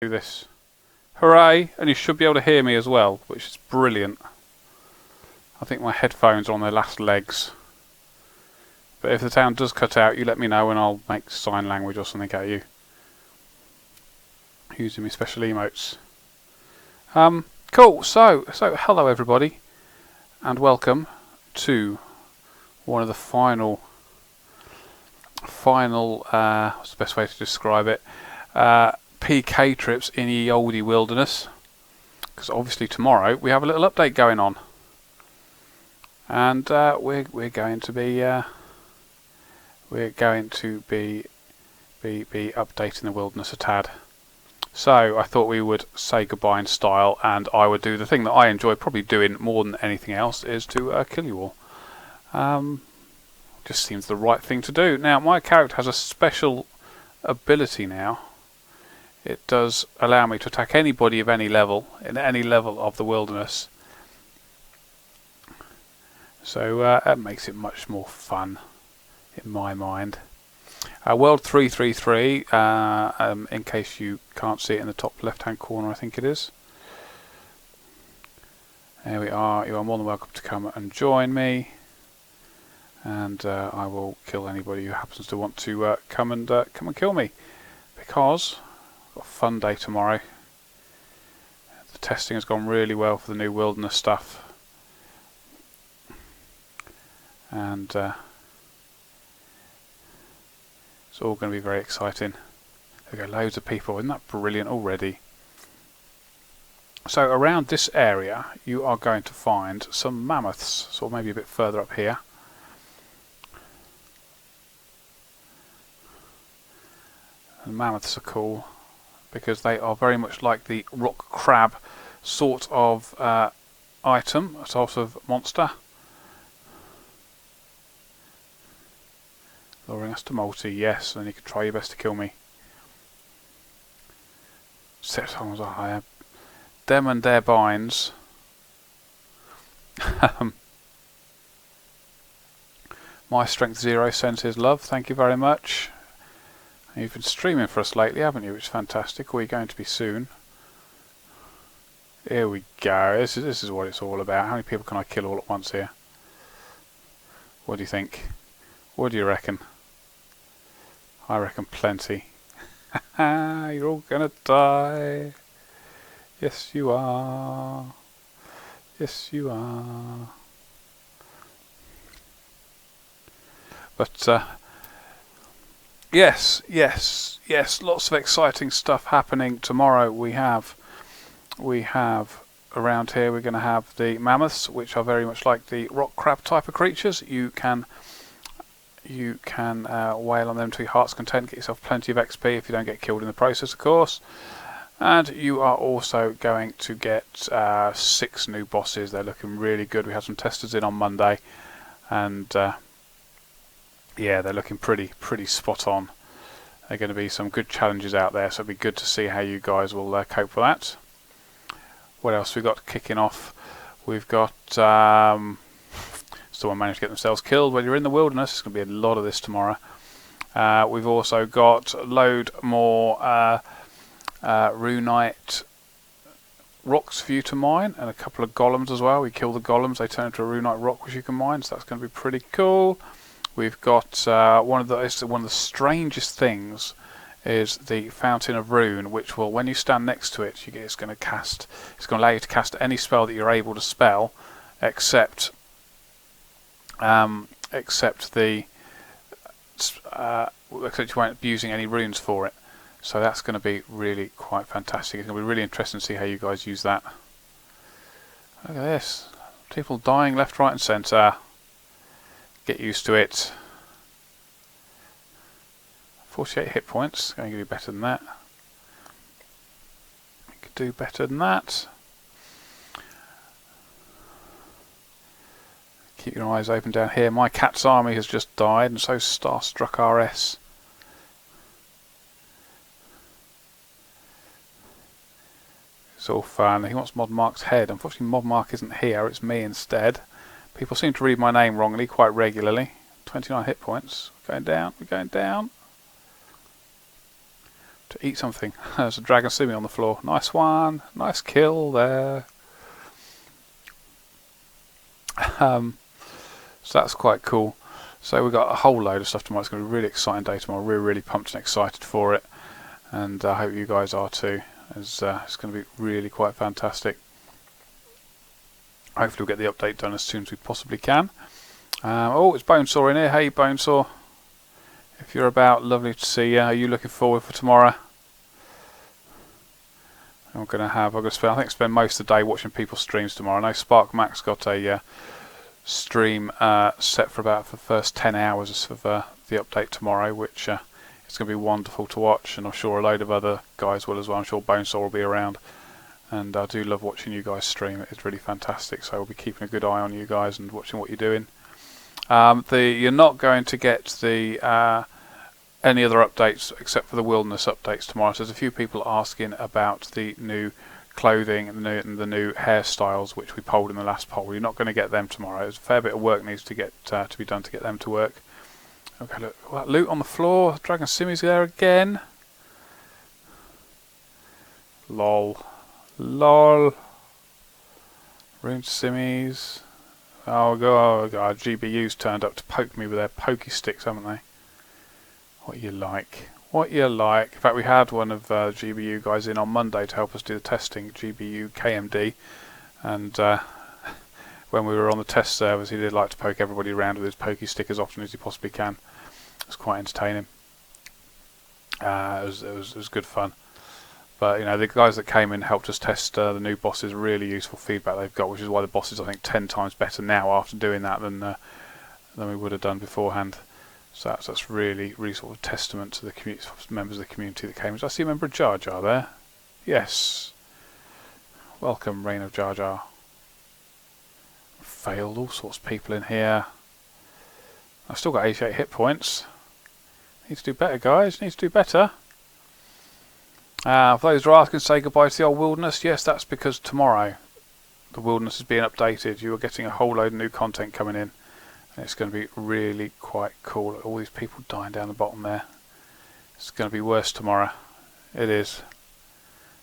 do this. Hooray! And you should be able to hear me as well, which is brilliant. I think my headphones are on their last legs. But if the sound does cut out, you let me know and I'll make sign language or something at you. Using my special emotes. Cool, so hello everybody. And welcome to one of the final what's the best way to describe it? PK trips in the oldie wilderness, because obviously tomorrow we have a little update going on, and we're going to be updating the wilderness a tad. So I thought we would say goodbye in style, and I would do the thing that I enjoy probably doing more than anything else, is to kill you all. Just seems the right thing to do. Now my character has a special ability now. It does allow me to attack anybody of any level, in any level of the wilderness. So that makes it much more fun, in my mind. World 333, in case you can't see it in the top left-hand corner, I think it is. There we are. You are more than welcome to come and join me. And I will kill anybody who happens to want to come and kill me, because a fun day tomorrow. The testing has gone really well for the new wilderness stuff, and it's all going to be very exciting. There go loads of people. Isn't that brilliant already? So around this area you are going to find some mammoths, so maybe a bit further up here. And mammoths are cool because they are very much like the rock crab sort of item, a sort of monster. Luring us to multi, yes, and you can try your best to kill me. Set songs are higher. Them and their binds. My strength 0 sends his love, thank you very much. You've been streaming for us lately, haven't you? Which is fantastic. Or are you going to be soon? Here we go. This is what it's all about. How many people can I kill all at once here? What do you think? What do you reckon? I reckon plenty. You're all gonna die. Yes, you are. Yes, you are. But yes, lots of exciting stuff happening tomorrow. We have around here, we're going to have the mammoths, which are very much like the rock crab type of creatures. You can wail on them to your heart's content, get yourself plenty of XP if you don't get killed in the process, of course. And you are also going to get 6 new bosses. They're looking really good. We had some testers in on Monday, and yeah, they're looking pretty spot on. There are going to be some good challenges out there, so it'll be good to see how you guys will cope with that. What else we got kicking off? We've got someone managed to get themselves killed when you're in the wilderness. There's going to be a lot of this tomorrow. We've also got a load more runite rocks for you to mine, and a couple of golems as well. We kill the golems, they turn into a runite rock which you can mine, so that's going to be pretty cool. We've got one of the strangest things is the Fountain of Rune, which will, when you stand next to it, it's going to allow you to cast any spell that you're able to spell, except you won't be using any runes for it. So that's going to be really quite fantastic. It's going to be really interesting to see how you guys use that. Look at this, people dying left, right, and centre. Get used to it. 48 hit points. Going to do better than that. We could do better than that. Keep your eyes open down here. My cat's army has just died, and so Starstruck RS. It's all fun. He wants Mod Mark's head. Unfortunately, Mod Mark isn't here. It's me instead. People seem to read my name wrongly quite regularly. 29 hit points. Going down. We're going down. to eat something. There's a dragon simi on the floor. Nice one. Nice kill there. So that's quite cool. So we've got a whole load of stuff tomorrow. It's going to be a really exciting day tomorrow. We're really pumped and excited for it, and I hope you guys are too. It's going to be really quite fantastic. Hopefully we'll get the update done as soon as we possibly can. Oh, it's Bonesaw in here. Hey Bonesaw, if you're about, lovely to see you. Are you looking forward for tomorrow? I'm going to spend most of the day watching people's streams tomorrow. I know Spark Max got a stream set for the first 10 hours of the update tomorrow, which it's going to be wonderful to watch, and I'm sure a load of other guys will as well. I'm sure Bonesaw will be around, and I do love watching you guys stream. It's really fantastic, so we'll be keeping a good eye on you guys and watching what you're doing. You're not going to get the any other updates except for the wilderness updates tomorrow. So there's a few people asking about the new clothing and the new hairstyles, which we polled in the last poll. You're not going to get them tomorrow. There's a fair bit of work needs to be done to get them to work. Okay, look, all that loot on the floor. Dragon Simi's there again. Lol. Rune Simis. Oh god, GBU's turned up to poke me with their pokey sticks, haven't they? What you like. What you like. In fact, we had one of GBU guys in on Monday to help us do the testing, GBU KMD, and when we were on the test servers, he did like to poke everybody around with his pokey stick as often as he possibly can. It was quite entertaining. It was good fun. But you know, the guys that came in helped us test the new bosses. Really useful feedback they've got, which is why the boss is, I think, 10 times better now after doing that than we would have done beforehand. So that's really sort of testament to the members of the community that came. Did I see a member of Jar Jar there? Yes. Welcome, Reign of Jar Jar. Failed, all sorts of people in here. I've still got 88 hit points. Need to do better, guys. Need to do better. For those who are asking, say goodbye to the old wilderness. Yes, that's because tomorrow the wilderness is being updated. You are getting a whole load of new content coming in, and it's going to be really quite cool. All these people dying down the bottom there. It's going to be worse tomorrow. It is.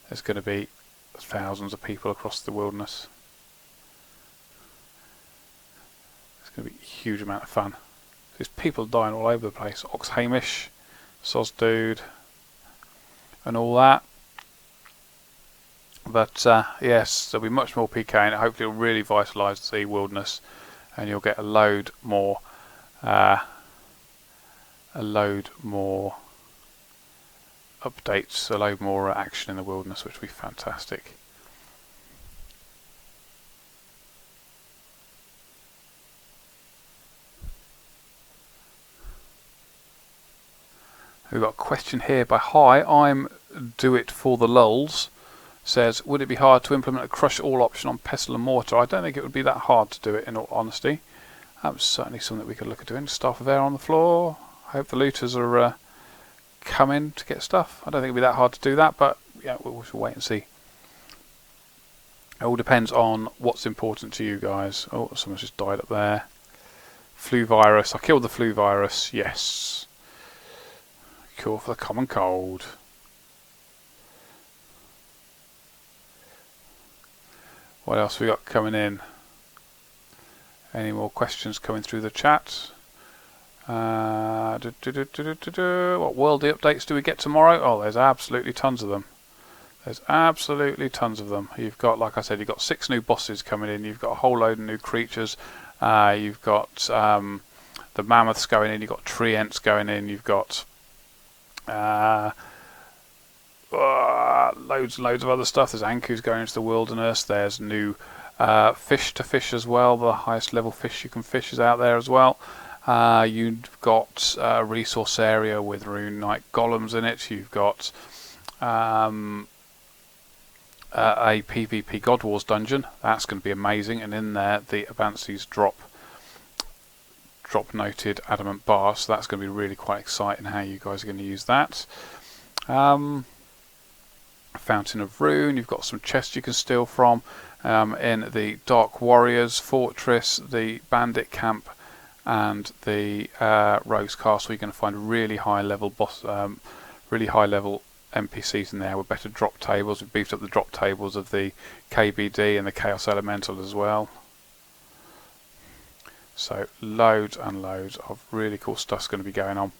There's going to be thousands of people across the wilderness. It's going to be a huge amount of fun. There's people dying all over the place. Ox Hamish, Soz Dude, and all that. But yes, there'll be much more PK, and hopefully it'll really vitalise the wilderness, and you'll get a load more updates, a load more action in the wilderness, which will be fantastic. We've got a question here by Hi, I'm Do It For The Lulz. Says, would it be hard to implement a crush all option on pestle and mortar? I don't think it would be that hard to do it, in all honesty. That's certainly something we could look at doing. Staff of air on the floor. I hope the looters are coming to get stuff. I don't think it would be that hard to do that, but yeah, we'll wait and see. It all depends on what's important to you guys. Oh, someone's just died up there. Flu virus. I killed the flu virus. Yes. Cure for the common cold. What else we got coming in? Any more questions coming through the chat? What worldy updates do we get tomorrow? Oh, there's absolutely tons of them. There's absolutely tons of them. You've got, like I said, you've got 6 new bosses coming in. You've got a whole load of new creatures. You've got the mammoths going in. You've got tree ents going in. You've got loads and loads of other stuff. There's Ankus going into the wilderness. There's new fish to fish as well. The highest level fish you can fish is out there as well. You've got a resource area with rune knight golems in it. You've got a PvP God Wars dungeon. That's going to be amazing. And in there, the Avances drop noted adamant bar. So that's going to be really quite exciting how you guys are going to use that. Fountain of Rune. You've got some chests you can steal from in the Dark Warriors Fortress, the Bandit Camp, and the Rose Castle. You're going to find really high level NPCs in there with better drop tables. We've beefed up the drop tables of the KBD and the Chaos Elemental as well. So loads and loads of really cool stuff's going to be going on.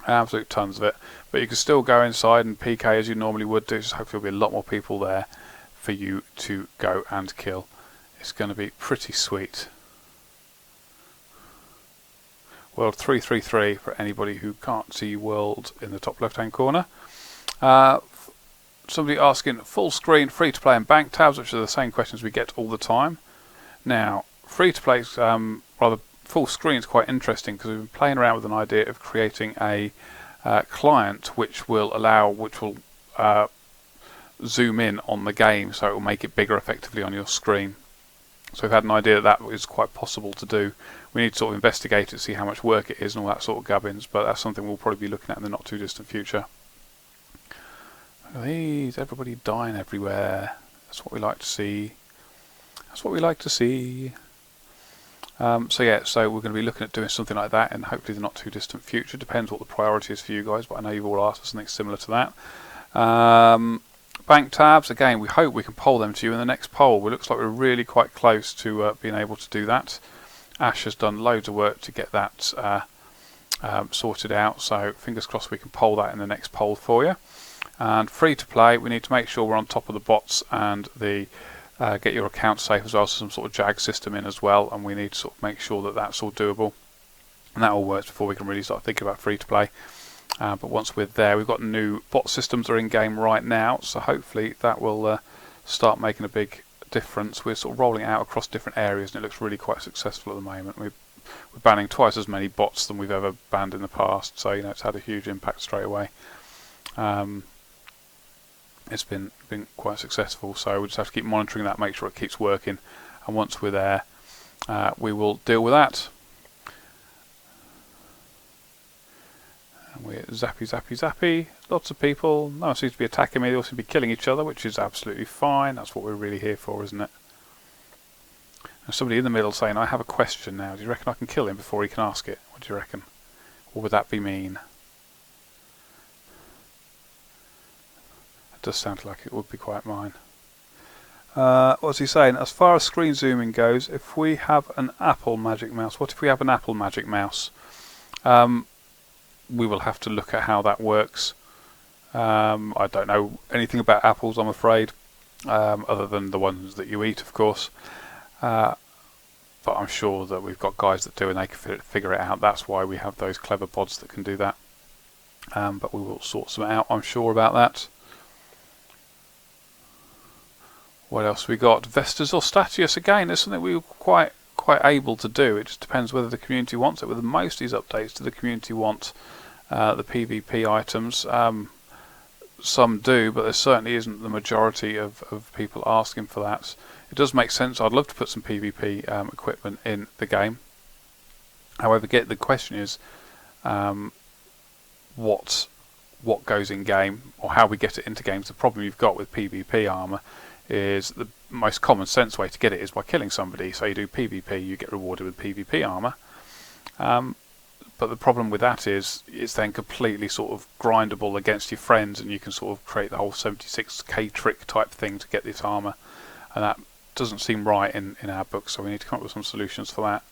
Absolute tons of it. But you can still go inside and PK as you normally would do. Just hopefully there'll be a lot more people there for you to go and kill. It's going to be pretty sweet. World 333 for anybody who can't see world in the top left hand corner. Somebody asking full screen, free to play and bank tabs, which are the same questions we get all the time. Now free to play, rather full screen is quite interesting because we've been playing around with an idea of creating a client which will zoom in on the game, so it will make it bigger effectively on your screen. So we've had an idea that is quite possible to do. We need to sort of investigate it, see how much work it is and all that sort of gubbins, but that's something we'll probably be looking at in the not too distant future. Look at these, everybody dying everywhere. That's what we like to see. That's what we like to see. So yeah, so we're going to be looking at doing something like that in hopefully the not too distant future. Depends what the priority is for you guys, but I know you've all asked for something similar to that. Bank tabs, again, we hope we can poll them to you in the next poll. It looks like we're really quite close to being able to do that. Ash has done loads of work to get that sorted out, so fingers crossed we can poll that in the next poll for you. And free to play, we need to make sure we're on top of the bots and the get your account safe as well, so some sort of JAG system in as well, and we need to sort of make sure that that's all doable. And that all works before we can really start thinking about free to play. But once we're there, we've got new bot systems that are in game right now, so hopefully that will start making a big difference. We're sort of rolling it out across different areas and it looks really quite successful at the moment. We're banning twice as many bots than we've ever banned in the past, so you know, it's had a huge impact straight away. It's been quite successful, so we just have to keep monitoring that, make sure it keeps working, and once we're there we will deal with that. And we're zappy, lots of people. No one seems to be attacking me, they all seem to be killing each other, which is absolutely fine. That's what we're really here for, isn't it? And somebody in the middle saying, I have a question now, do you reckon I can kill him before he can ask it? What do you reckon? Or would that be mean? It does sound like it would be quite mine. What's he saying? As far as screen zooming goes, if we have an Apple Magic Mouse, what if we have an Apple Magic Mouse? We will have to look at how that works. I don't know anything about apples, I'm afraid, other than the ones that you eat, of course. But I'm sure that we've got guys that do and they can figure it out. That's why we have those clever pods that can do that. But we will sort some out, I'm sure about that. What else we got? Vestas or Statius, again, it's something we were quite able to do. It just depends whether the community wants it. With most of these updates, do the community want the PvP items? Some do, but there certainly isn't the majority of people asking for that. It does make sense. I'd love to put some PvP equipment in the game. However, the question is what goes in game, or how we get it into games. The problem you've got with PvP armor is the most common sense way to get it is by killing somebody. So you do PvP, you get rewarded with PvP armor. But the problem with that is it's then completely sort of grindable against your friends, and you can sort of create the whole 76k trick type thing to get this armor, and that doesn't seem right in our book, so we need to come up with some solutions for that.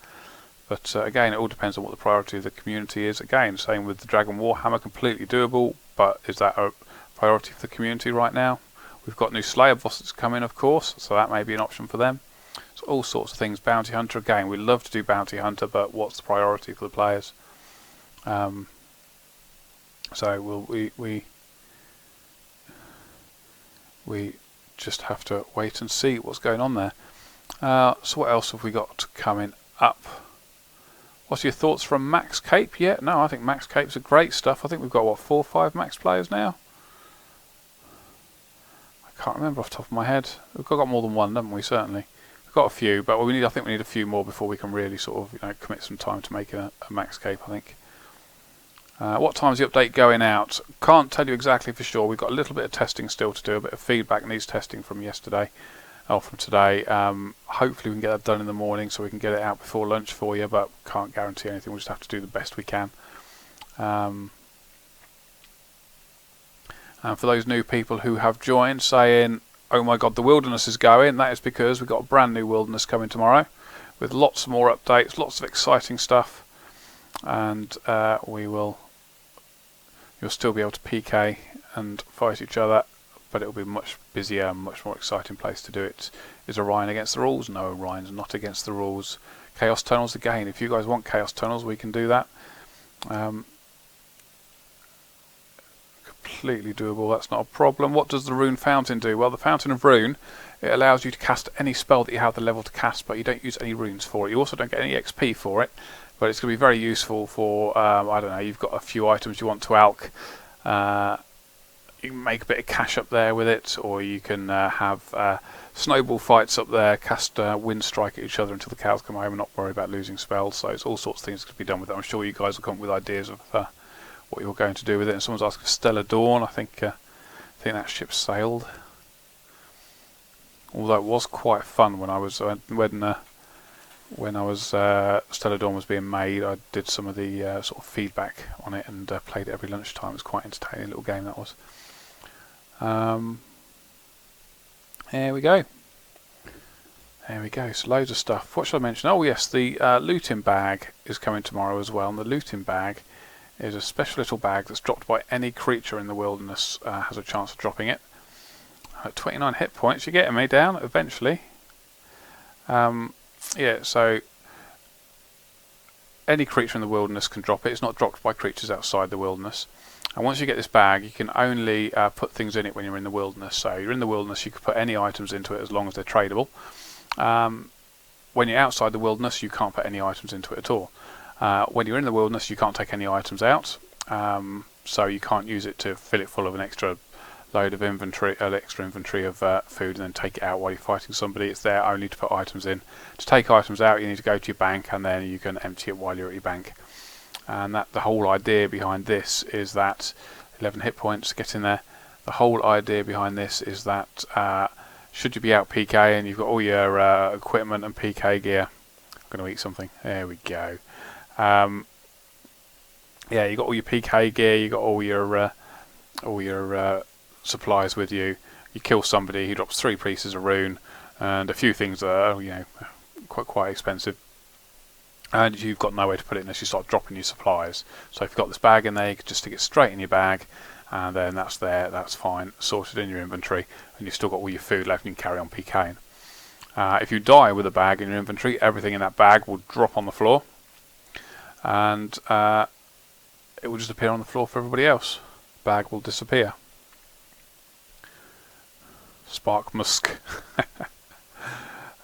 But again, it all depends on what the priority of the community is. Again, same with the Dragon Warhammer, completely doable, but is that a priority for the community right now? We've got new Slayer bosses coming, of course, so that may be an option for them. So all sorts of things. Bounty Hunter, again, we'd love to do Bounty Hunter, but what's the priority for the players? So we just have to wait and see what's going on there. So what else have we got coming up? What's your thoughts from Max Cape yet? No, I think Max Cape's a great stuff. I think we've got, what, 4 or 5 Max players now? I can't remember off the top of my head. We've got more than one, haven't we? Certainly. We've got a few, but I think we need a few more before we can really sort of commit some time to make a Max Cape, I think. What time's the update going out? Can't tell you exactly for sure. We've got a little bit of testing still to do, a bit of feedback needs testing from yesterday, or from today. Hopefully we can get that done in the morning so we can get it out before lunch for you, but can't guarantee anything. We'll just have to do the best we can. And for those new people who have joined saying, oh my god, the wilderness is going, that is because we've got a brand new wilderness coming tomorrow with lots more updates, lots of exciting stuff, and you'll still be able to PK and fight each other, but it'll be much busier and much more exciting place to do it. Is Orion against the rules? No, Orion's not against the rules. Chaos Tunnels again, if you guys want Chaos Tunnels, we can do that. Completely doable, that's not a problem. What does the Rune Fountain do? Well, the Fountain of Rune, it allows you to cast any spell that you have the level to cast, but you don't use any runes for it. You also don't get any XP for it, but it's going to be very useful for, I don't know, you've got a few items you want to alch. You can make a bit of cash up there with it, or you can have snowball fights up there, cast wind strike at each other until the cows come home and not worry about losing spells. So it's all sorts of things that could be done with it. I'm sure you guys will come up with ideas of what you're going to do with it. And someone's asking Stellar Dawn. I think that ship sailed. Although it was quite fun when I was Stellar Dawn was being made. I did some of the sort of feedback on it and played it every lunchtime. It was quite an entertaining little game, that was. There we go. There we go. So loads of stuff. What should I mention? Oh yes, the looting bag is coming tomorrow as well. And the looting bag is a special little bag that's dropped by any creature in the wilderness. Has a chance of dropping it. 29 hit points. You're getting me down eventually. Yeah, so any creature in the wilderness can drop it. It's not dropped by creatures outside the wilderness. And once you get this bag, you can only put things in it when you're in the wilderness. So you're in the wilderness, you can put any items into it as long as they're tradable. When you're outside the wilderness, you can't put any items into it at all. When you're in the wilderness, you can't take any items out. So you can't use it to fill it full of an extra load of inventory, extra inventory of food, and then take it out while you're fighting somebody. It's there only to put items in. To take items out, you need to go to your bank, and then you can empty it while you're at your bank. And that the whole idea behind this is that 11 hit points, get in there. The whole idea behind this is that should you be out PK and you've got all your equipment and PK gear, I'm going to eat something. There we go. Yeah, you got all your PK gear, you got all your supplies with you. You kill somebody, he drops 3 pieces of rune and a few things that are quite expensive. And you've got nowhere to put it unless you start dropping your supplies. So if you've got this bag in there, you can just stick it straight in your bag, and then that's there, that's fine, sorted in your inventory, and you've still got all your food left and you can carry on PKing. If you die with a bag in your inventory, everything in that bag will drop on the floor, and it will just appear on the floor for everybody else. Bag will disappear. Spark Musk.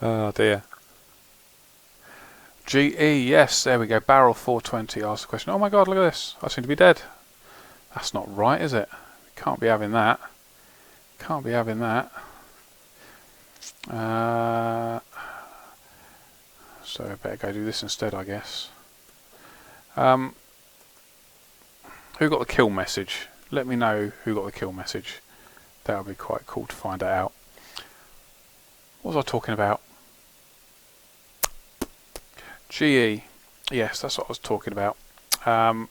Oh dear. GE, yes, there we go. Barrel 420 asked the question. Oh my god, look at this. I seem to be dead. That's not right, is it? Can't be having that. Can't be having that. So I better go do this instead, I guess. Who got the kill message? Let me know who got the kill message. That would be quite cool to find out. What was I talking about? GE, yes, that's what I was talking about. I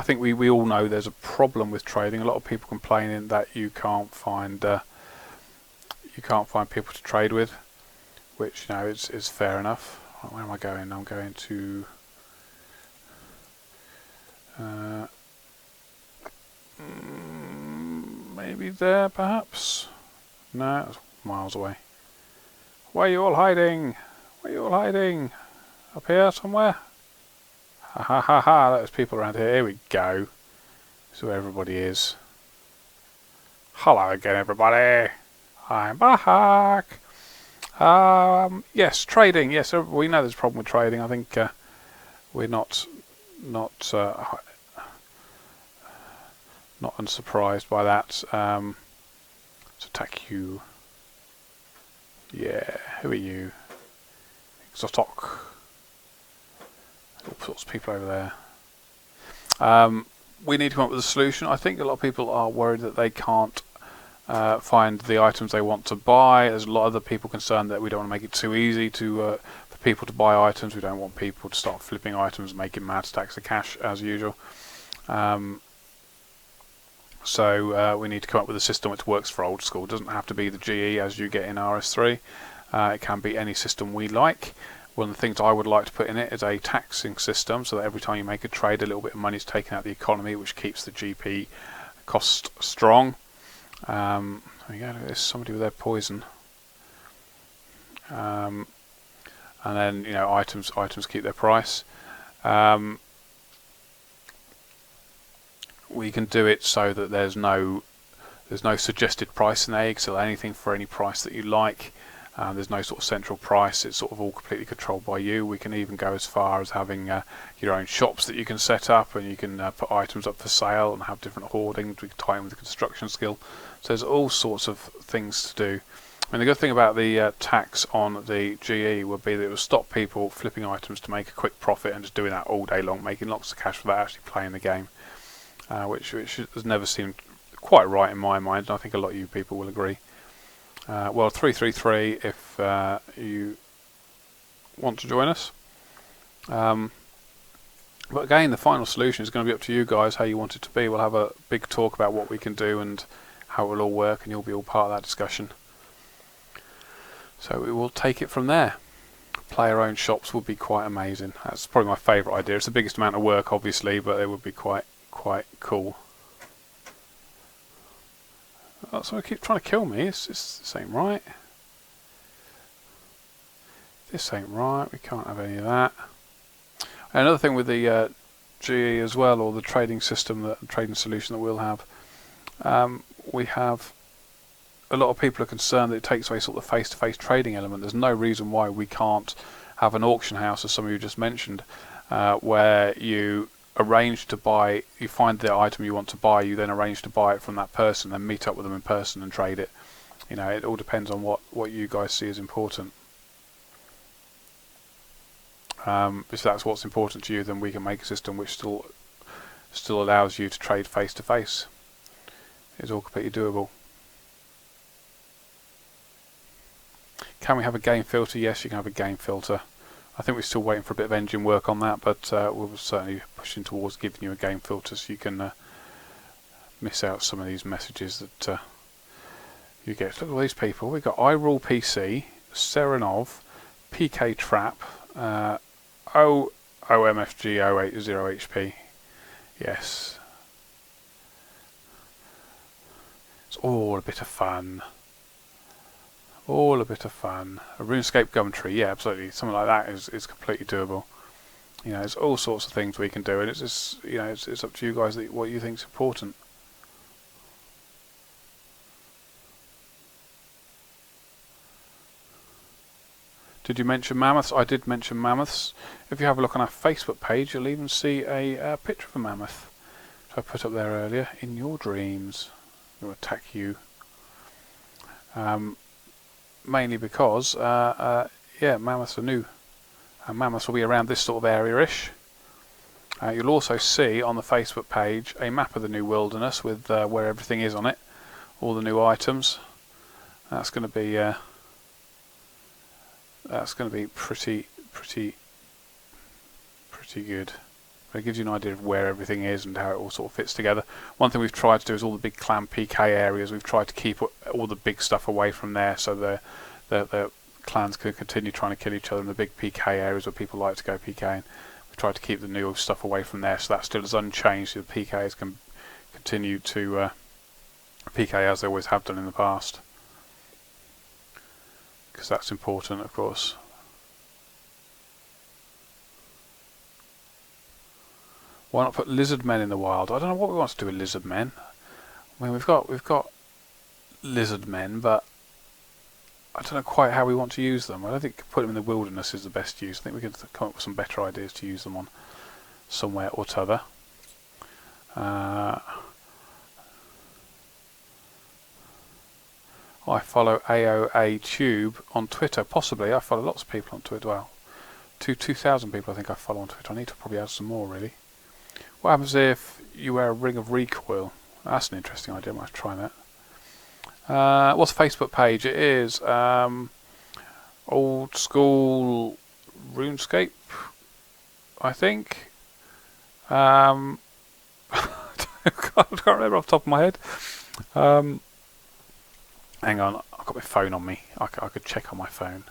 think we all know there's a problem with trading. A lot of people complaining that you can't find people to trade with, which is fair enough. Where am I going? I'm going to maybe there, perhaps. No, it's miles away. Where are you all hiding? Where are you all hiding? Up here somewhere? Ha ha ha ha, there's people around here. Here we go. This is where everybody is. Hello again, everybody. I'm back. Yes, trading. Yes, we know there's a problem with trading. I think we're not unsurprised by that. Let's attack you. Yeah, who are you? Exotic. All sorts of people over there. We need to come up with a solution. I think a lot of people are worried that they can't find the items they want to buy. There's a lot of other people concerned that we don't want to make it too easy for people to buy items. We don't want people to start flipping items, making mad stacks of cash as usual. So we need to come up with a system which works for Old School. It doesn't have to be the GE as you get in RS3. It can be any system we like. One of the things I would like to put in it is a taxing system, so that every time you make a trade, a little bit of money is taken out of the economy, which keeps the GP cost strong. There you go, there's somebody with their poison. And then, you know, items keep their price. We can do it so that there's no suggested price in there. You can sell anything for any price that you like. There's no sort of central price. It's sort of all completely controlled by you. We can even go as far as having your own shops that you can set up, and you can put items up for sale and have different hoardings. We can tie in with the construction skill. So there's all sorts of things to do. I mean, the good thing about the tax on the GE would be that it would stop people flipping items to make a quick profit and just doing that all day long, making lots of cash without actually playing the game, which has never seemed quite right in my mind, and I think a lot of you people will agree. Well, 333 if you want to join us. But again, the final solution is going to be up to you guys, how you want it to be. We'll have a big talk about what we can do and how it will all work, and you'll be all part of that discussion. So we will take it from there. Play our own shops would be quite amazing. That's probably my favourite idea. It's the biggest amount of work, obviously, but it would be quite cool. Oh, someone keeps trying to kill me. This ain't right. This ain't right. We can't have any of that. And another thing with the GE as well, or the trading system, the trading solution that we'll have, we have a lot of people are concerned that it takes away sort of the face-to-face trading element. There's no reason why we can't have an auction house, as some of you just mentioned, where you arrange to buy, you find the item you want to buy, you then arrange to buy it from that person, then meet up with them in person and trade it. You know, it all depends on what you guys see as important. If that's what's important to you, then we can make a system which still allows you to trade face to face. It's all completely doable. Can we have a game filter? Yes, you can have a game filter. I think we're still waiting for a bit of engine work on that, but we're certainly pushing towards giving you a game filter so you can miss out some of these messages that you get. Look at all these people. We've got iRule PC, Serenov, PK Trap, OMFG 080 HP. Yes. It's all a bit of fun. All a bit of fun. A RuneScape Gumtree, yeah, absolutely. Something like that is completely doable. You know, there's all sorts of things we can do, and it's just, you know, it's up to you guys what you think is important. Did you mention mammoths? I did mention mammoths. If you have a look on our Facebook page, you'll even see a picture of a mammoth, which I put up there earlier. In your dreams, it will attack you. Mainly because, yeah, mammoths are new. And mammoths will be around this sort of area-ish. You'll also see on the Facebook page a map of the new wilderness with where everything is on it, all the new items. That's going to be pretty good. But it gives you an idea of where everything is and how it all sort of fits together. One thing we've tried to do is all the big clan PK areas. We've tried to keep all the big stuff away from there, so the clans can continue trying to kill each other in the big PK areas where people like to go PKing. We've tried to keep the new stuff away from there, so that still is unchanged. So the PKs can continue to PK as they always have done in the past, because that's important, of course. Why not put lizard men in the wild? I don't know what we want to do with lizard men. I mean, we've got lizard men, but I don't know quite how we want to use them. I don't think putting them in the wilderness is the best use. I think we could come up with some better ideas to use them on somewhere or t'other. I follow AOA Tube on Twitter. Possibly. I follow lots of people on Twitter. Well, 2,000 people I think I follow on Twitter. I need to probably add some more, really. What happens if you wear a ring of recoil? That's an interesting idea. I might try that. What's the Facebook page? It is Old School RuneScape, I think. I can't remember off the top of my head. Hang on, I've got my phone on me. I could check on my phone.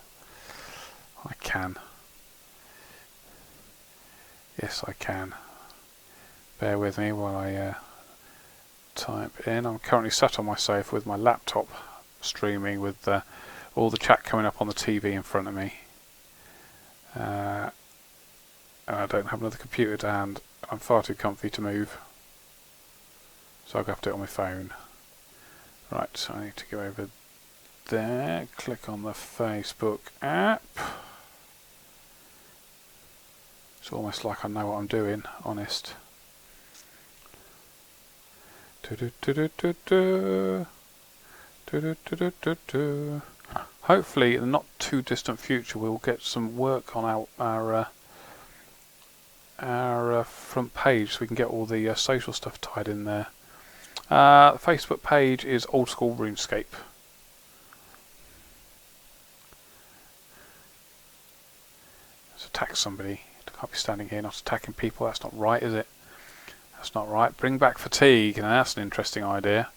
I can. Yes, I can. Bear with me while I type in. I'm currently sat on my sofa with my laptop streaming with all the chat coming up on the TV in front of me. And I don't have another computer to hand. I'm far too comfy to move. So I'll have to do it on my phone. Right, so I need to go over there, click on the Facebook app. It's almost like I know what I'm doing, honest. Hopefully, in the not too distant future, we'll get some work on our front page, so we can get all the social stuff tied in there. The Facebook page is Old School RuneScape. Let's attack somebody. I can't be standing here not attacking people. That's not right, is it? That's not right. Bring back fatigue. Now that's an interesting idea.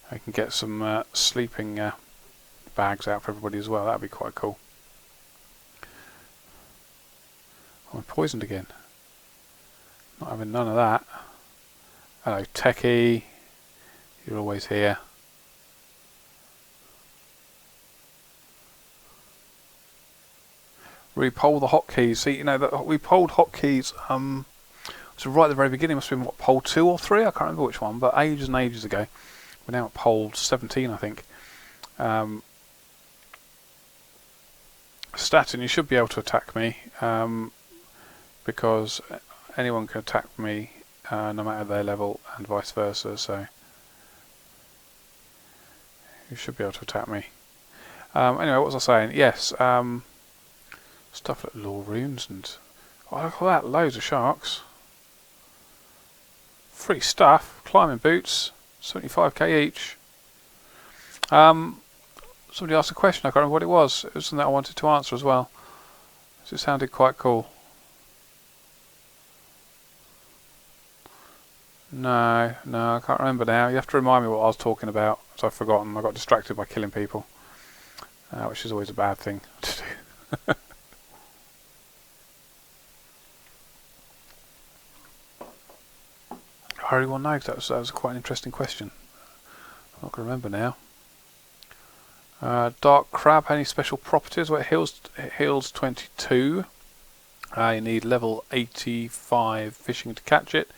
I can get some sleeping bags out for everybody as well. That'd be quite cool. Oh, I'm poisoned again. Not having none of that. Hello, Techie. You're always here. Repoll the hotkeys. See, you know, we polled hotkeys. So right at the very beginning, must have been what, poll 2 or 3? I can't remember which one, but ages and ages ago. We're now at poll 17, I think. Statin, you should be able to attack me, because anyone can attack me, no matter their level, and vice versa. So you should be able to attack me. Anyway, what was I saying? Yes, stuff like law runes and oh, look at that, loads of sharks. Free stuff, climbing boots, 75k each. Somebody asked a question, I can't remember what it was. It was something that I wanted to answer as well. It sounded quite cool. No, I can't remember now. You have to remind me what I was talking about, so I've forgotten. I got distracted by killing people, which is always a bad thing to do. I really want to know, because that was quite an interesting question. I'm not going to remember now. Dark Crab, any special properties? Well, it heals 22. You need level 85 fishing to catch it.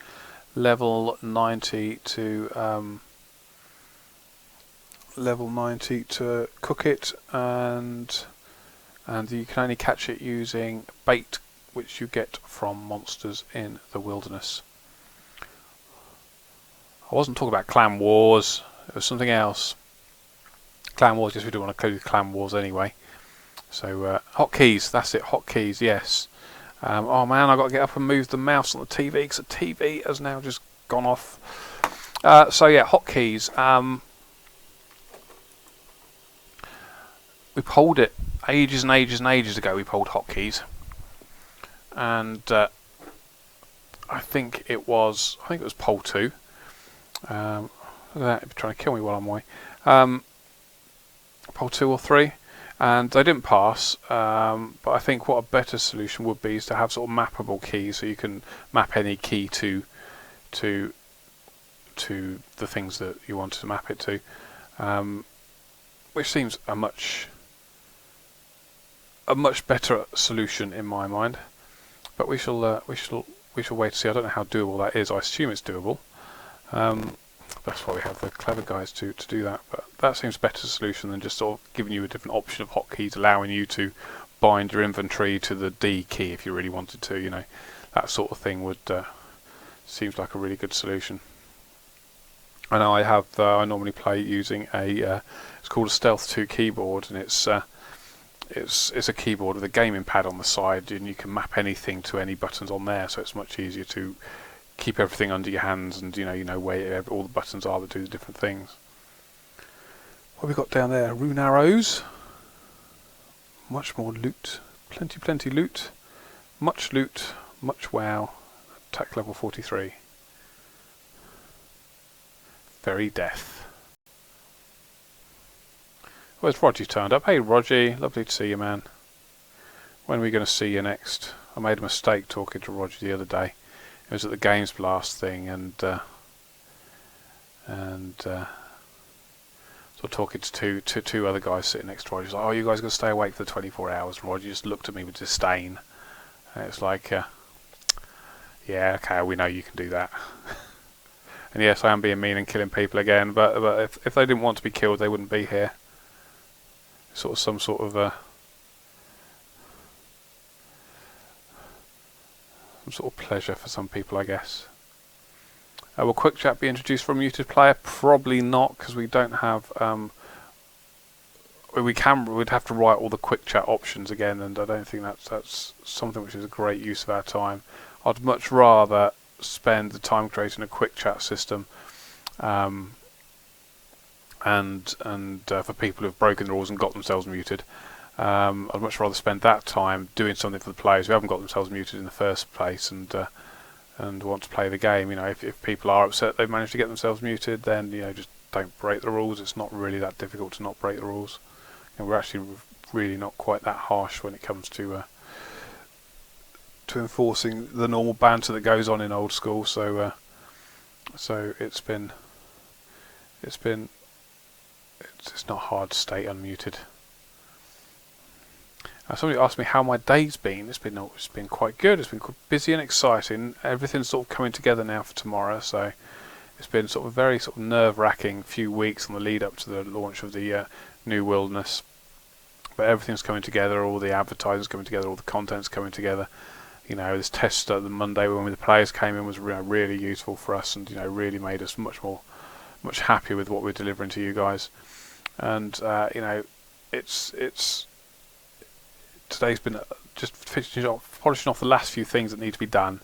Level 90 to cook it, and you can only catch it using bait, which you get from monsters in the wilderness. I wasn't talking about Clan Wars, it was something else. Clan Wars, yes, we do want to include Clan Wars anyway. So, hotkeys, that's it, hotkeys, yes. Oh man, I've got to get up and move the mouse on the TV, because the TV has now just gone off. So yeah, hotkeys. We polled it ages and ages and ages ago, we polled hotkeys. And I think it was poll 2. Look at that, it'd be trying to kill me while I'm away. Poll 2 or 3, and they didn't pass, but I think what a better solution would be is to have sort of mappable keys, so you can map any key to the things that you want to map it to, which seems a much better solution in my mind. But we shall wait to see. I don't know how doable that is. I assume it's doable. That's why we have the clever guys to do that, but that seems a better solution than just sort of giving you a different option of hotkeys, allowing you to bind your inventory to the D key if you really wanted to, you know. That sort of thing would seems like a really good solution. I know I normally play using it's called a Stealth 2 keyboard, and it's a keyboard with a gaming pad on the side, and you can map anything to any buttons on there, so it's much easier to keep everything under your hands, and you know where all the buttons are that do the different things. What have we got down there? Rune arrows. Much more loot. Plenty loot. Much loot. Much wow. Attack level 43. very death. Where's Roger turned up? Hey Roger, lovely to see you, man. When are we going to see you next? I made a mistake talking to Roger the other day. It was at the Games Blast thing, and so talking to two other guys sitting next to Roger. He's like, "Oh, you guys got to stay awake for the 24 hours." And Roger just looked at me with disdain. And it's like, yeah, okay, we know you can do that. And yes, I am being mean and killing people again, but if they didn't want to be killed, they wouldn't be here. Sort of some sort of pleasure for some people, I guess. Will Quick Chat be introduced for a muted player? Probably not, because we don't have. We'd have to write all the Quick Chat options again, and I don't think that's something which is a great use of our time. I'd much rather spend the time creating a Quick Chat system, and for people who've broken the rules and got themselves muted. I'd much rather spend that time doing something for the players who haven't got themselves muted in the first place and want to play the game. You know, if people are upset they've managed to get themselves muted, then just don't break the rules. It's not really that difficult to not break the rules. We're actually really not quite that harsh when it comes to enforcing the normal banter that goes on in Old School. So it's not hard to stay unmuted. Somebody asked me how my day's been. It's been quite good. It's been busy and exciting. Everything's sort of coming together now for tomorrow. So it's been sort of very sort of nerve-wracking few weeks on the lead up to the launch of the new Wilderness. But everything's coming together. All the advertising's coming together. All the content's coming together. This test the Monday when the players came in was really useful for us, and really made us much happier with what we're delivering to you guys. And it's today's been just polishing off the last few things that need to be done,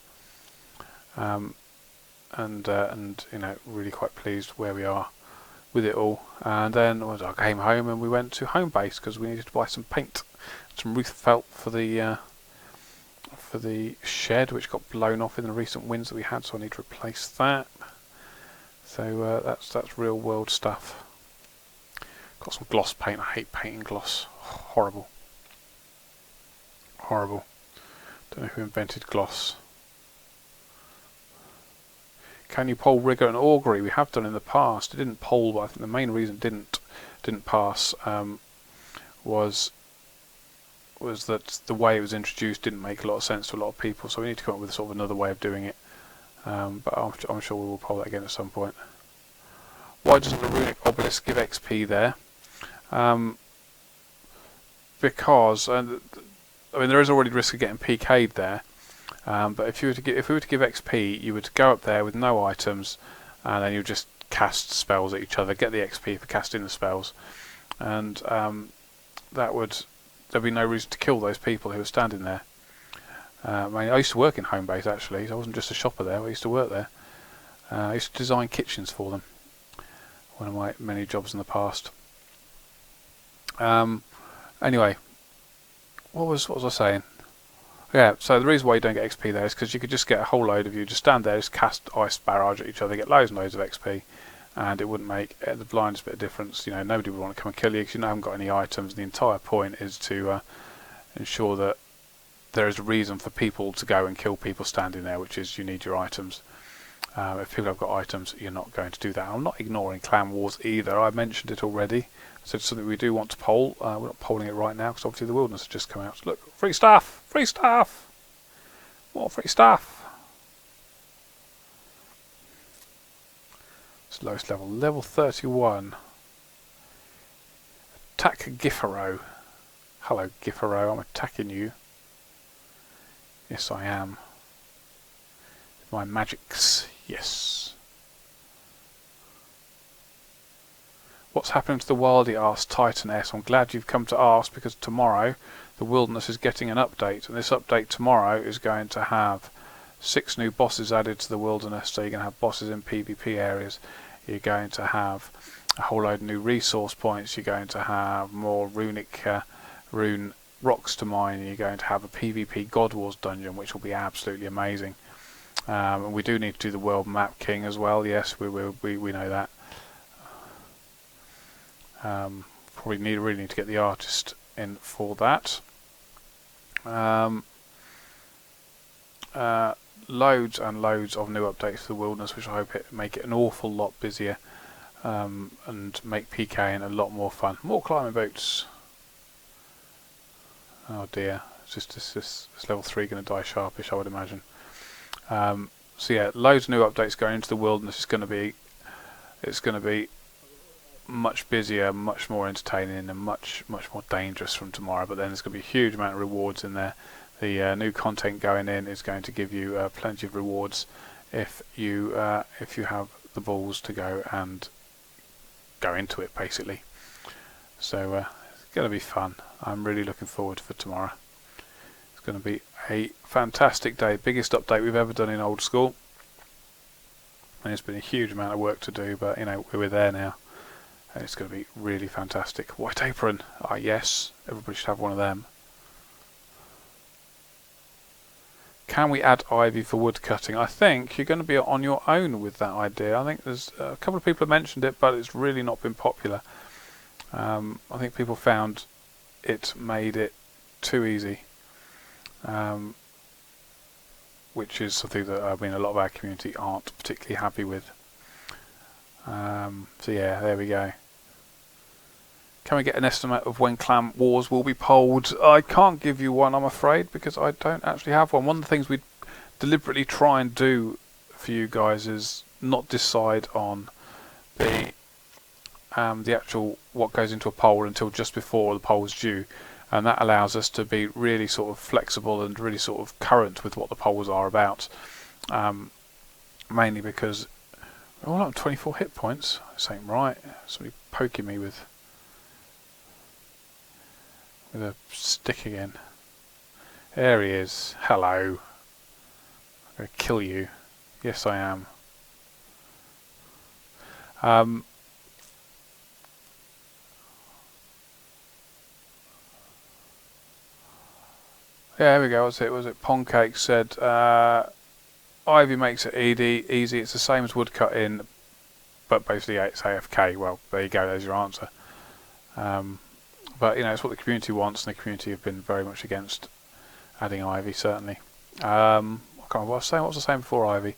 and really quite pleased where we are with it all. And then I came home and we went to home base because we needed to buy some paint, some roof felt for the shed, which got blown off in the recent winds that we had, so I need to replace that. So that's real world stuff. Got some gloss paint. I hate painting gloss. Horrible. Don't know who invented gloss. Can you poll rigor and augury? We have done in the past. It didn't poll, but I think the main reason it didn't pass was that the way it was introduced didn't make a lot of sense to a lot of people. So we need to come up with sort of another way of doing it. But I'm sure we will poll that again at some point. Why doesn't the runic obelisk give XP there? Because there is already risk of getting PK'd there. But if we were to give XP, you would go up there with no items, and then you just cast spells at each other, get the XP for casting the spells, and there'd be no reason to kill those people who were standing there. I used to work in home base actually. So I wasn't just a shopper there. I used to work there. I used to design kitchens for them. One of my many jobs in the past. Anyway, what was I saying? Yeah, so the reason why you don't get XP there is because you could just get a whole load of you, just stand there, just cast ice barrage at each other, get loads and loads of XP, and it wouldn't make the blindest bit of difference. Nobody would want to come and kill you because you haven't got any items. The entire point is to ensure that there is a reason for people to go and kill people standing there, which is you need your items. If people have got items, you're not going to do that. I'm not ignoring clan wars either. I mentioned it already. So it's something we do want to poll. We're not polling it right now because obviously the Wilderness has just come out. So look, free stuff! Free stuff! More free stuff! It's lowest level. Level 31. Attack Gifaro. Hello Gifaro, I'm attacking you. Yes I am. With my magics. Yes. What's happening to the Wildy? Asked Titan S. I'm glad you've come to ask because tomorrow the Wilderness is getting an update, and this update tomorrow is going to have 6 new bosses added to the Wilderness. So you're going to have bosses in PvP areas. You're going to have a whole load of new resource points. You're going to have more rune rocks to mine. You're going to have a PvP God Wars dungeon, which will be absolutely amazing. And we do need to do the world map king as well. Yes, we know that. Probably really need to get the artist in for that. Loads and loads of new updates to the wilderness, which I hope make it an awful lot busier, and make PKing a lot more fun. More climbing boots. Oh dear, it's just this level 3 going to die sharpish, I would imagine. So yeah, loads of new updates going into the wilderness. It's going to be much busier, much more entertaining, and much more dangerous from tomorrow. But then there's going to be a huge amount of rewards in there. The new content going in is going to give you plenty of rewards if you have the balls to go into it, basically. So it's going to be fun. I'm really looking forward for tomorrow. It's going to be a fantastic day. Biggest update we've ever done in Old School. And it's been a huge amount of work to do, but you know, we're there now. And it's going to be really fantastic. White apron. Ah, yes. Everybody should have one of them. Can we add ivy for wood cutting? I think you're going to be on your own with that idea. I think there's a couple of people have mentioned it, but it's really not been popular. I think people found it made it too easy, which is something that a lot of our community aren't particularly happy with. So yeah, there we go. Can we get an estimate of when clan wars will be polled? I can't give you one, I'm afraid, because I don't actually have one. One of the things we deliberately try and do for you guys is not decide on the actual what goes into a poll until just before the poll is due, and that allows us to be really sort of flexible and really sort of current with what the polls are about. Mainly because I'm on 24 hit points. This ain't right. Somebody poking me with a stick again. There he is. Hello. I'm going to kill you. Yes, I am. Yeah, here we go. Was it Poncake said, Ivy makes it easy. It's the same as woodcutting, but basically it's AFK. Well, there you go. There's your answer. But you know, it's what the community wants, and the community have been very much against adding ivy. Certainly. I can't remember what I was saying. What was I saying before ivy?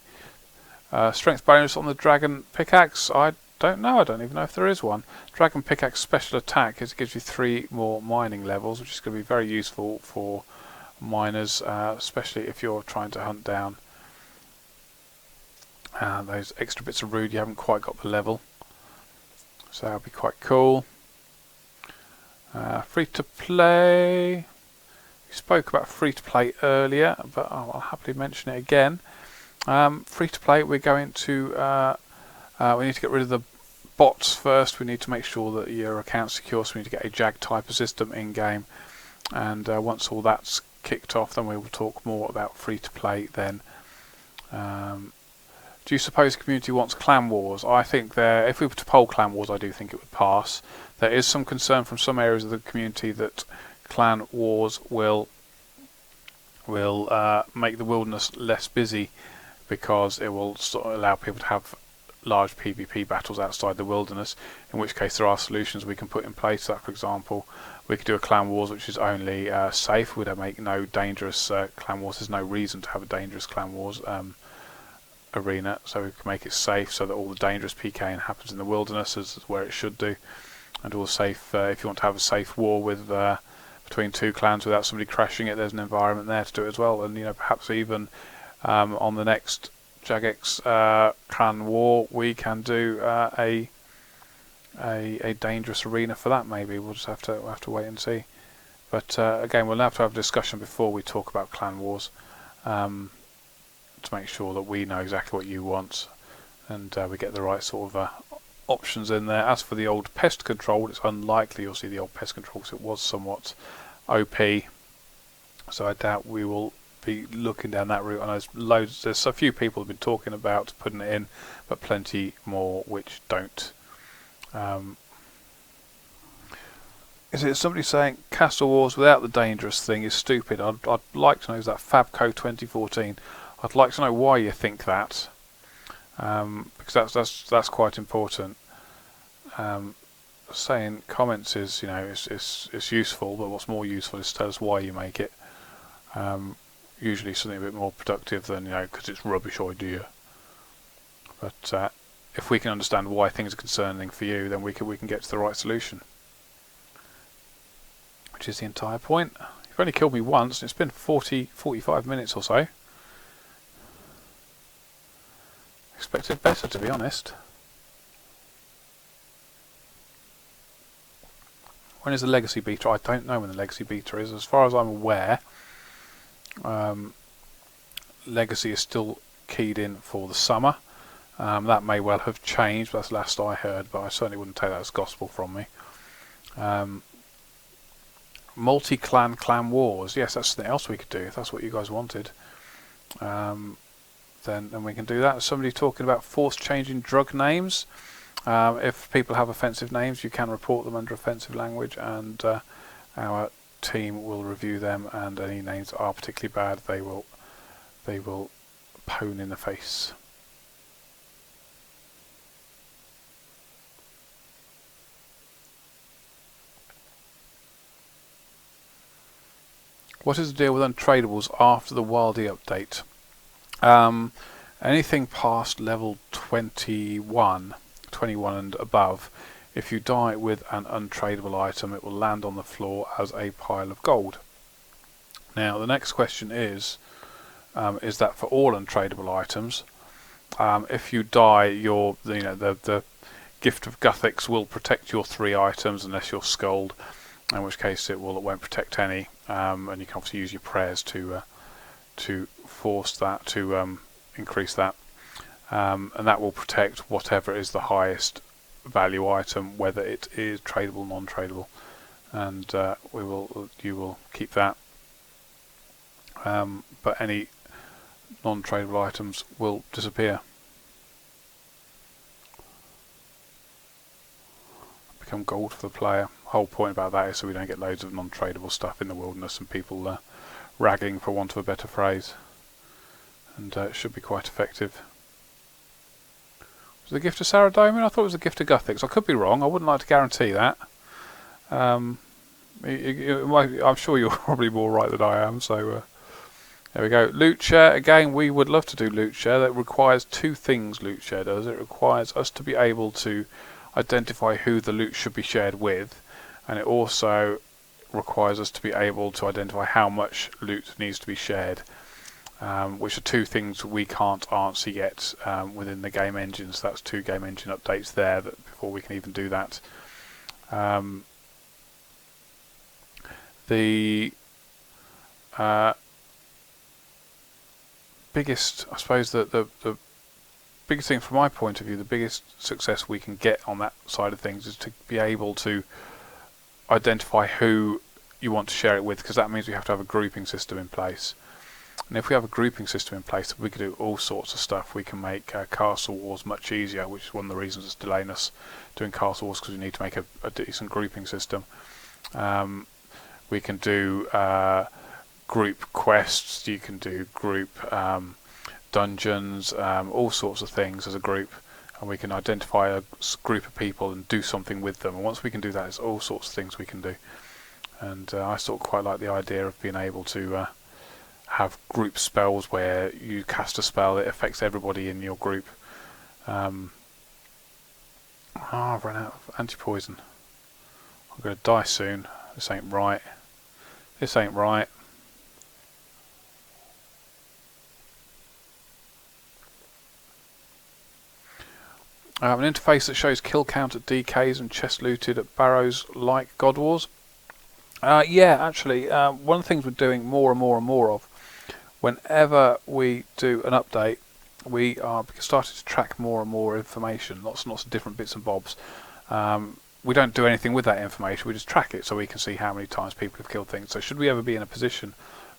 Strength bonus on the dragon pickaxe. I don't know. I don't even know if there is one. Dragon pickaxe special attack gives you 3 more mining levels, which is going to be very useful for miners, especially if you're trying to hunt down those extra bits of rune you haven't quite got the level. So that'll be quite cool. Free to play. We spoke about free to play earlier, but I'll happily mention it again. Free to play, we're going to we need to get rid of the bots first. We need to make sure that your account's secure, so we need to get a JAG type of system in game, and once all that's kicked off, then we will talk more about free to play then. Do you suppose the community wants clan wars? I think if we were to poll clan wars, I do think it would pass. There is some concern from some areas of the community that clan wars will make the wilderness less busy, because it will sort of allow people to have large PvP battles outside the wilderness, in which case there are solutions we can put in place. So that, for example, we could do a clan wars which is only safe. We'd make no dangerous clan wars. There's no reason to have a dangerous clan wars arena, so we can make it safe so that all the dangerous PKing happens in the wilderness, as where it should do. And all safe, if you want to have a safe war with between 2 clans without somebody crashing it, there's an environment there to do it as well. And you know, perhaps even on the next Jagex clan war, we can do a dangerous arena for that. Maybe we'll just have to wait and see. But again, we'll have to have a discussion before we talk about clan wars, to make sure that we know exactly what you want, and we get the right sort of options in there. As for the old pest control, it's unlikely you'll see the old pest control, because it was somewhat OP, so I doubt we will be looking down that route. I know there's a few people have been talking about putting it in, but plenty more which don't. Is it somebody saying Castle Wars without the dangerous thing is stupid? I'd like to know, is that Fabco 2014? I'd like to know why you think that, because that's quite important. saying comments is, you know, it's useful, but what's more useful is to tell us why you make it. Usually something a bit more productive than, you know, because it's a rubbish idea. But if we can understand why things are concerning for you, then we can get to the right solution. Which is the entire point. You've only killed me once, and it's been 45 minutes or so. Expected better, to be honest. When is the legacy beta? I don't know when the legacy beta is. As far as I'm aware, legacy is still keyed in for the summer. That may well have changed, but that's the last I heard, but I certainly wouldn't take that as gospel from me. Multi-clan clan wars. Yes, that's something else we could do if that's what you guys wanted. Then we can do that. Somebody talking about force changing drug names. If people have offensive names, you can report them under offensive language, and our team will review them, and any names that are particularly bad, they will pwn in the face. What is the deal with untradables after the Wildy update? Anything past level 21 and above, if you die with an untradable item, it will land on the floor as a pile of gold. Now the next question is that for all untradable items? If you die, the Gift of Guthix will protect your 3 items unless you're Scold, in which case it won't protect any, and you can obviously use your prayers to force that, to increase that, and that will protect whatever is the highest value item, whether it is tradable, non-tradable, and you will keep that. But any non-tradable items will disappear. Become gold for the player. The whole point about that is so we don't get loads of non-tradable stuff in the wilderness and people ragging, for want of a better phrase. And it should be quite effective. Was it the Gift of Saradomin? I thought it was the Gift of Guthix. I could be wrong. I wouldn't like to guarantee that. I'm sure you're probably more right than I am. So there we go. Loot share. Again, we would love to do loot share. That requires 2 things. Loot share does. It requires us to be able to identify who the loot should be shared with, and it also requires us to be able to identify how much loot needs to be shared, which are 2 things we can't answer yet within the game engine. So that's 2 game engine updates there before we can even do that. The biggest, I suppose, the biggest thing from my point of view, the biggest success we can get on that side of things is to be able to identify who you want to share it with, because that means we have to have a grouping system in place. And if we have a grouping system in place, we can do all sorts of stuff. We can make castle wars much easier, which is one of the reasons it's delaying us doing castle wars, because we need to make a decent grouping system. We can do group quests, you can do group dungeons, all sorts of things as a group, and we can identify a group of people and do something with them. And once we can do that, there's all sorts of things we can do. And I sort of quite like the idea of being able to have group spells where you cast a spell that affects everybody in your group. I've run out of anti-poison. I'm going to die soon. This ain't right. This ain't right. I have an interface that shows kill count at DKs and chest looted at barrows like God Wars. Yeah, actually, one of the things we're doing more and more and more of, whenever we do an update, we are starting to track more and more information, lots and lots of different bits and bobs. We don't do anything with that information, we just track it so we can see how many times people have killed things. So should we ever be in a position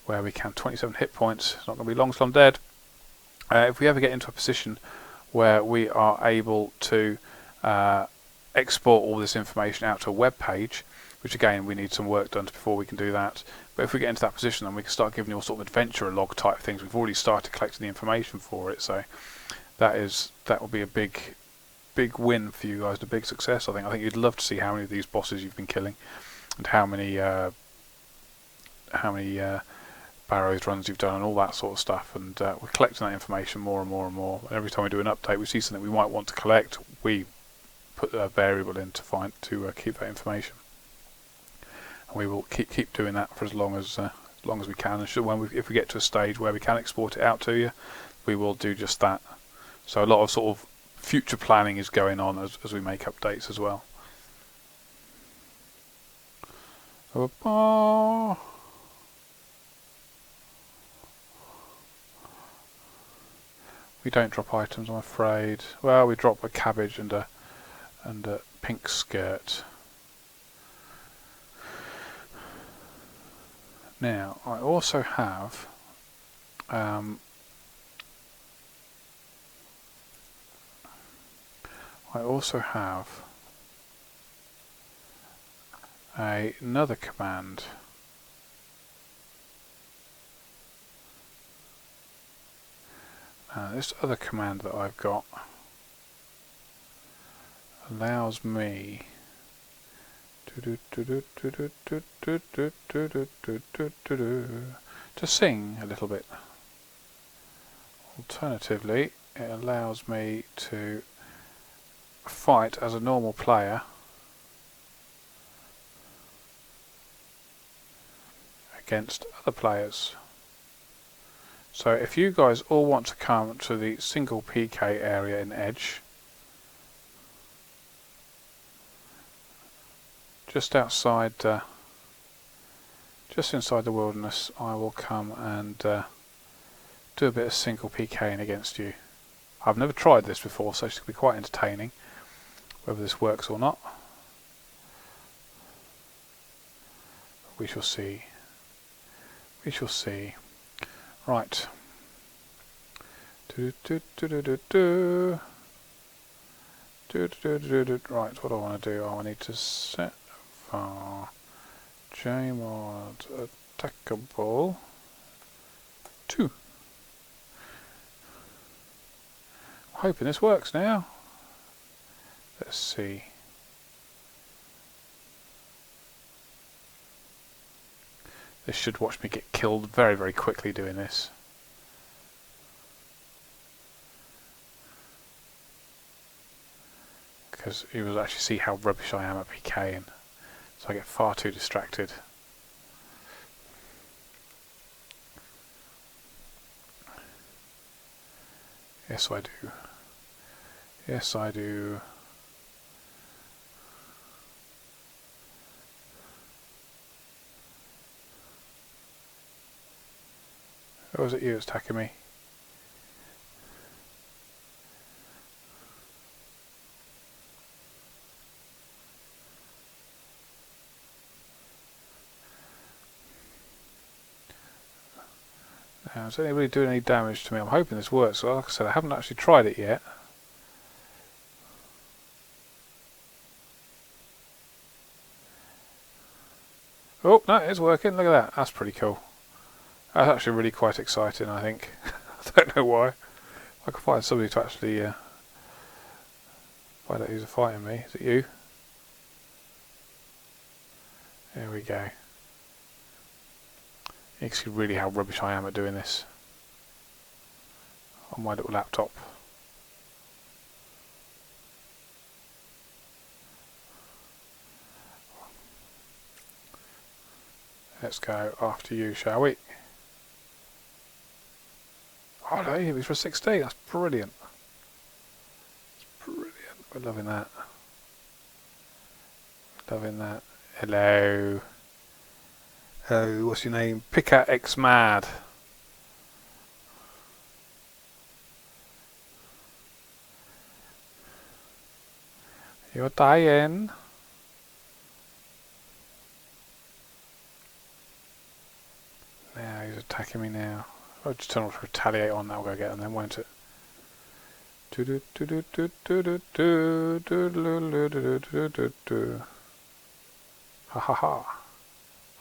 where we can 27 hit points, it's not going to be long till I'm dead. If we ever get into a position where we are able to export all this information out to a web page, which again we need some work done before we can do that. But if we get into that position, then we can start giving you all sort of adventurer log type things. We've already started collecting the information for it, so that will be a big big win for you guys, a big success. I think you'd love to see how many of these bosses you've been killing, and how many Barrows runs you've done, and all that sort of stuff. And we're collecting that information more and more and more. And every time we do an update, we see something we might want to collect, we put a variable in to keep that information. And we will keep doing that for as long as we can. And if we get to a stage where we can export it out to you, we will do just that. So a lot of sort of future planning is going on as we make updates as well. We don't drop items, I'm afraid. Well, we drop a cabbage and a pink skirt. Now, I also have another command. This other command that I've got allows me to sing a little bit. Alternatively, it allows me to fight as a normal player against other players. So if you guys all want to come to the single PK area in Edge, just outside, just inside the wilderness, I will come and do a bit of single PKing against you. I've never tried this before, so it's going to be quite entertaining, whether this works or not. We shall see. We shall see. Right. Right, what do I want to do? I need to set var jmod attackable 2. I'm hoping this works now. Let's see. This should watch me get killed very, very quickly doing this. Because you will actually see how rubbish I am at PKing. So I get far too distracted. Yes, I do. Yes, I do. Or was it you that's attacking me? Now, is anybody doing any damage to me? I'm hoping this works. Well, like I said, I haven't actually tried it yet. Oh, no, it's working. Look at that. That's pretty cool. That's actually really quite exciting, I think. I don't know why. I can find somebody to actually find out who's fighting me. Is it you? There we go. You can see really how rubbish I am at doing this on my little laptop. Let's go after you, shall we? Oh no, it was for 16. That's brilliant. That's brilliant. We're loving that. Loving that. Hello. Hello, what's your name? Picker X Mad. You're dying. Now he's attacking me now. I'll just turn off to retaliate on that. I'll go get them then, won't it? Ha ha ha.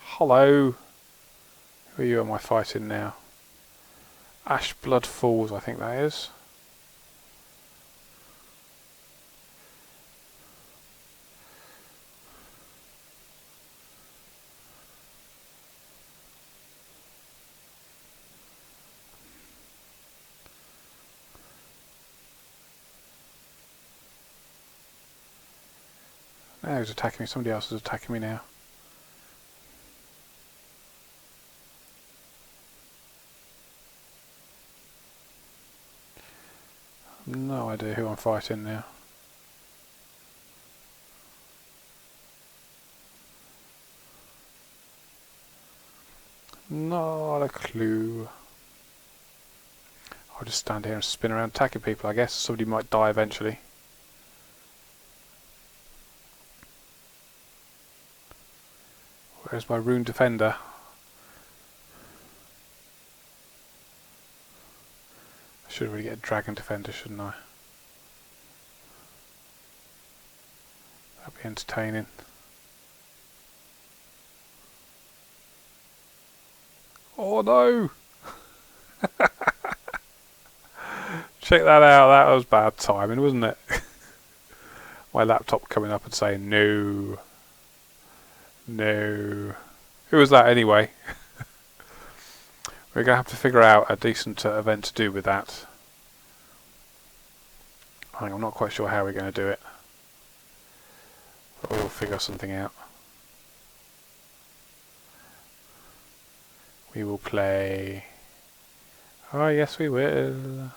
Hello. Who are you am I fighting now? Ash Blood Falls, I think that is. Oh, he's attacking me. Somebody else is attacking me now. No idea who I'm fighting now. Not a clue. I'll just stand here and spin around attacking people, I guess. Somebody might die eventually. Where's my rune defender? I should really get a dragon defender, shouldn't I? That'd be entertaining. Oh no! Check that out, that was bad timing, wasn't it? My laptop coming up and saying no. No. Who was that anyway? We're going to have to figure out a decent event to do with that. I'm not quite sure how we're going to do it. But we'll figure something out. We will play... Oh yes we will.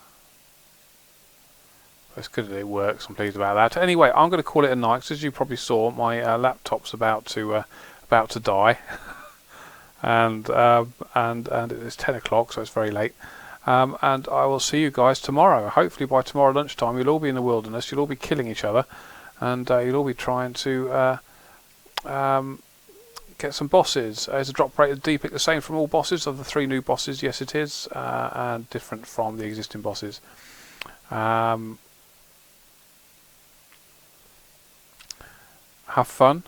It's good that it works, I'm pleased about that. Anyway, I'm going to call it a night, because as you probably saw, my laptop's about to die. and it's 10 o'clock, so it's very late. And I will see you guys tomorrow. Hopefully by tomorrow lunchtime you'll all be in the wilderness, you'll all be killing each other, and you'll all be trying to get some bosses. Is the drop rate of D-pick the same from all bosses? Of the 3 new bosses, yes it is, and different from the existing bosses. Have fun.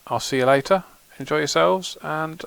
I'll see you later. Enjoy yourselves, and